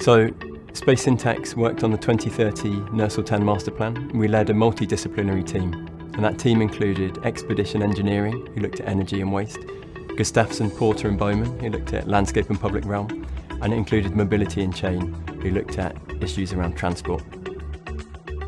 So, Space Syntax worked on the 2030 Nur-Sultan masterplan. We led a multidisciplinary team, and that team included Expedition Engineering, who looked at energy and waste, Gustafsson, Porter and Bowman, who looked at landscape and public realm, and it included Mobility and Chain, who looked at issues around transport.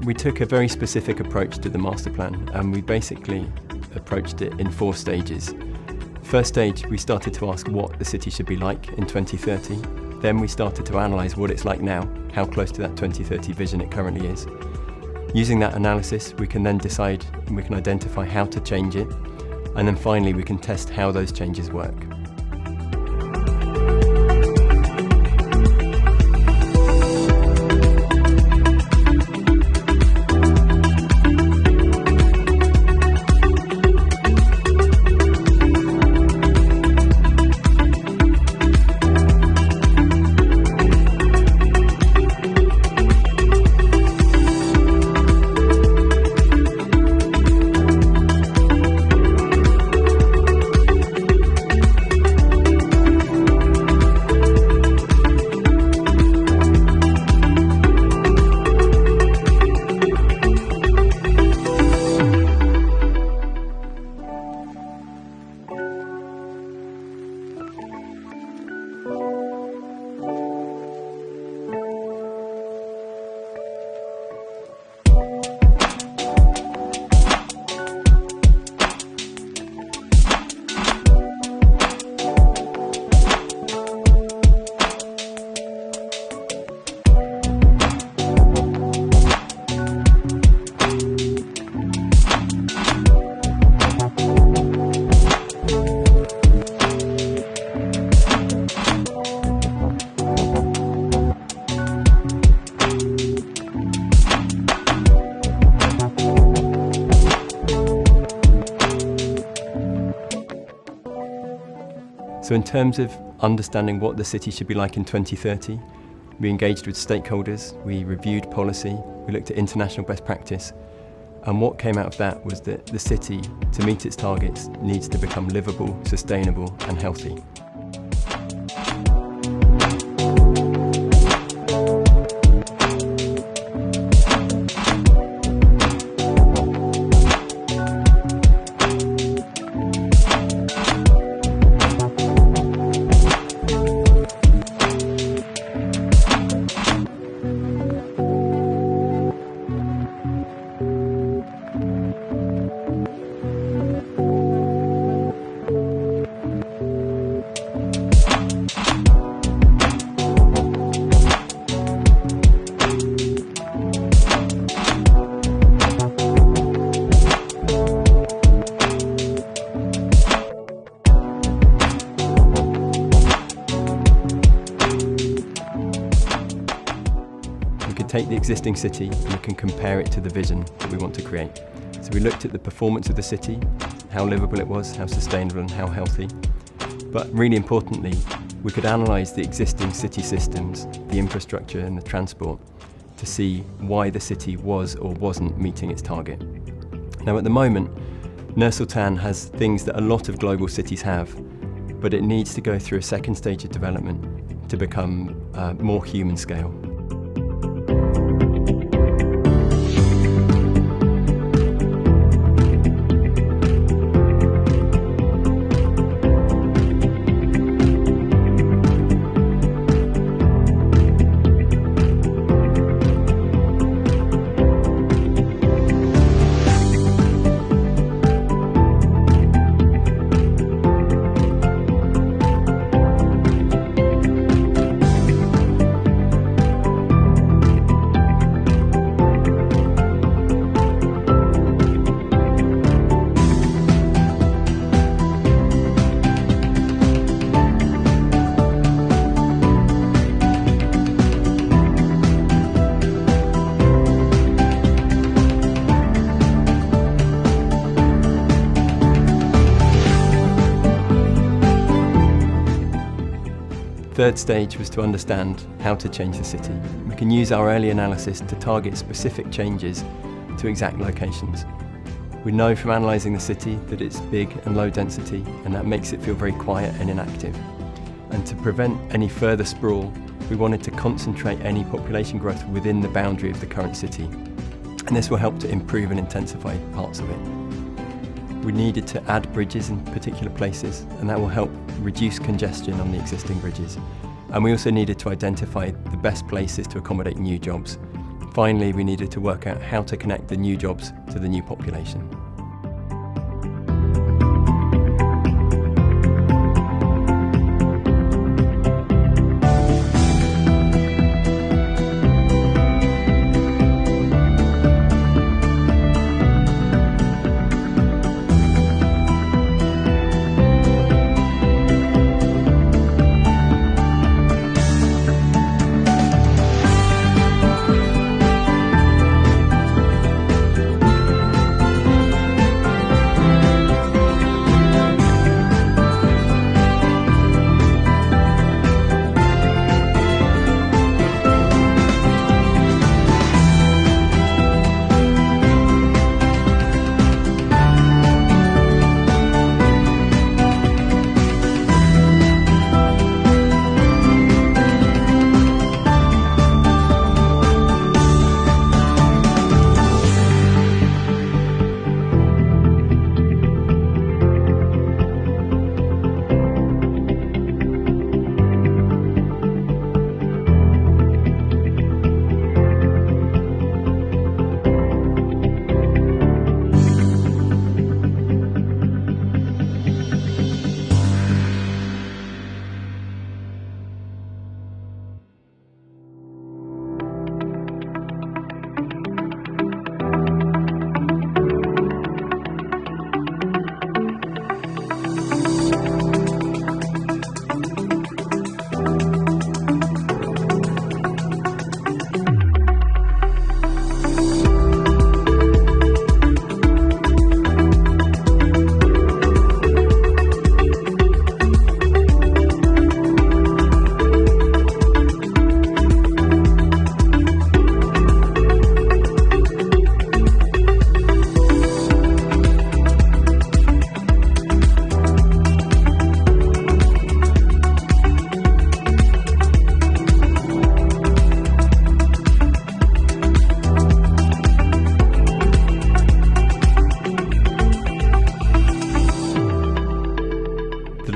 We took a very specific approach to the masterplan, and we basically approached it in 4 stages. First stage, we started to ask what the city should be like in 2030. Then we started to analyse what it's like now, how close to that 2030 vision it currently is. Using that analysis, we can then decide and we can identify how to change it, and then finally we can test how those changes work. So in terms of understanding what the city should be like in 2030, we engaged with stakeholders, we reviewed policy, we looked at international best practice, and what came out of that was that the city, to meet its targets, needs to become livable, sustainable and healthy. Take the existing city and we can compare it to the vision that we want to create. So we looked at the performance of the city, how livable it was, how sustainable and how healthy. But really importantly, we could analyse the existing city systems, the infrastructure and the transport to see why the city was or wasn't meeting its target. Now at the moment, Nur-Sultan has things that a lot of global cities have, but it needs to go through a second stage of development to become more human scale. Third stage was to understand how to change the city. We can use our early analysis to target specific changes to exact locations. We know from analysing the city that it's big and low density, and that makes it feel very quiet and inactive. And to prevent any further sprawl, we wanted to concentrate any population growth within the boundary of the current city, and this will help to improve and intensify parts of it. We needed to add bridges in particular places, and that will help reduce congestion on the existing bridges. And we also needed to identify the best places to accommodate new jobs. Finally, we needed to work out how to connect the new jobs to the new population.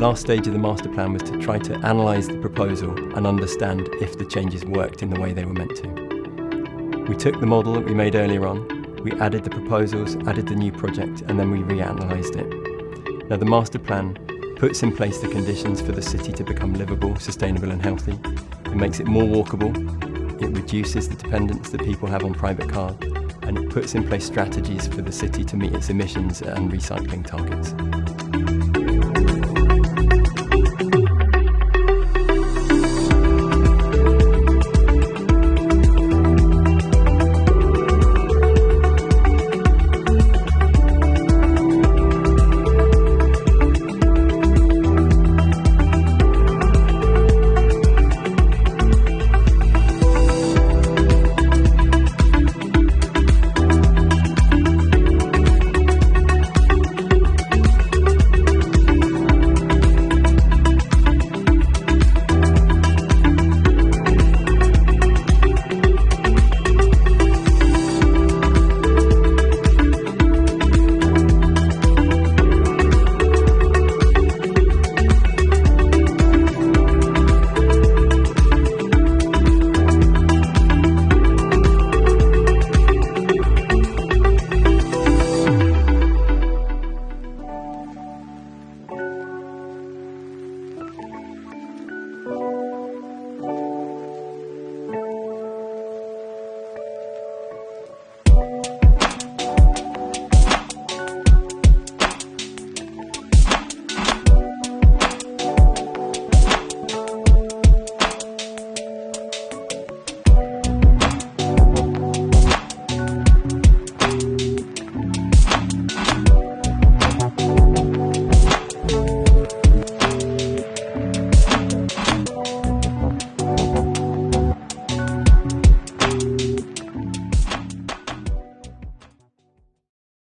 The last stage of the master plan was to try to analyse the proposal and understand if the changes worked in the way they were meant to. We took the model that we made earlier on, we added the proposals, added the new project, and then we reanalysed it. Now the master plan puts in place the conditions for the city to become livable, sustainable and healthy. It makes it more walkable, it reduces the dependence that people have on private cars, and it puts in place strategies for the city to meet its emissions and recycling targets.